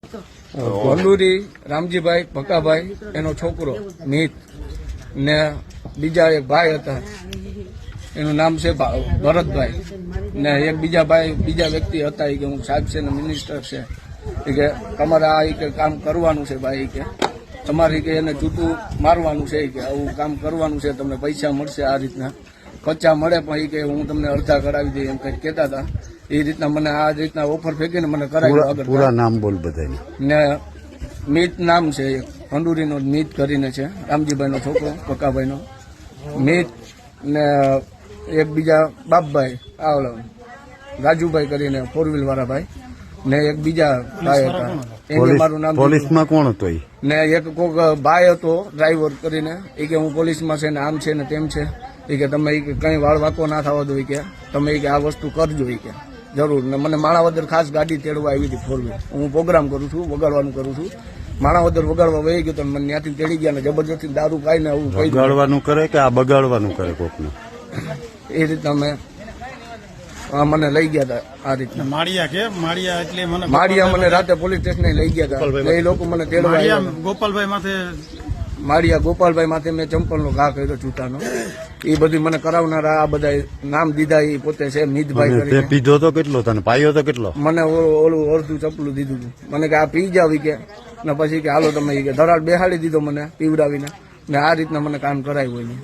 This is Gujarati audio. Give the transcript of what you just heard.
ભંડુરી રામજીભાઈ ભકાભાઈ એનો છોકરો મિત ને બીજા એક ભાઈ હતા એનું નામ છે ભરતભાઈ ને એક બીજા વ્યક્તિ હતા કે હું સાહેબ છે ને મિનિસ્ટર છે કે તમારે આ કે કામ કરવાનું છે ભાઈ કે તમારી કે એને જૂતું મારવાનું છે કે આવું કામ કરવાનું છે તમને પૈસા મળશે આ રીતના કચ્ચા મળે પણ કે હું તમને અડધા કરાવી દઈ એમ કઈ કહેતા હતા એ રીતના મને આ રીતના ઓફર ફેંકીને મને કરાવ્યું આગળ પૂરા નામ બોલ બધાને ને મિત નામ છે એક ભંડુરીનો મિત કરીને છે રામજીભાઈનો છોકરો ભકાભાઈનો મિત ને એક બીજા બાપભાઈ રાજુભાઈ કરીને 4 વ્હીલ વાળા ભાઈ ને એક બીજા ભાઈ હતા એને મારું નામ પોલીસમાં કોણ હતો ને એક કોક ભાઈ હતો ડ્રાઈવર કરીને એ કે હું પોલીસમાં છે ને આમ છે ને તેમ છે એ કે તમે કઈ વાળ વાંકો ના થવા દો કે તમે કે આ વસ્તુ કરજો કે જરૂર ને મને માણાવદર ખાસ ગાડી તેડવા આવી હતી 4 વ્હીલ હું પ્રોગ્રામ કરું છું વગાડવાનું કરું છું માણાવદર વગાડવા વહી ગયો તો મને ત્યાંથી તેડી ગયા ને જબરજસ્તી દારૂ પાઈને આવું વગાડવાનું કરે કે આ બગાડવાનું કરે કોકને એ રીતના મેં મને લઈ ગયા હતા આ રીતના માળિયા મને રાતે પોલીસ સ્ટેશન લઈ ગયા હતા એ લોકો મને તેડવા માળિયા ગોપાલભાઈ માથે મેં ચંપલનો ઘા કર્યો જૂતાનો એ બધી મને કરાવનારા આ બધા નામ દીધા એ પોતે છે મિતભાઈ કરીને પીધો તો કેટલો તને પાયો તો કેટલો મને ઓલું અડધું ચપલું દીધું હતું મને કે આ પી જાવ કે ને પછી કે હાલો તમે કે ધરાડ બેહાડી દીધો મને પીવડાવીને ને આ રીતના મને કામ કરાવ્યું હોય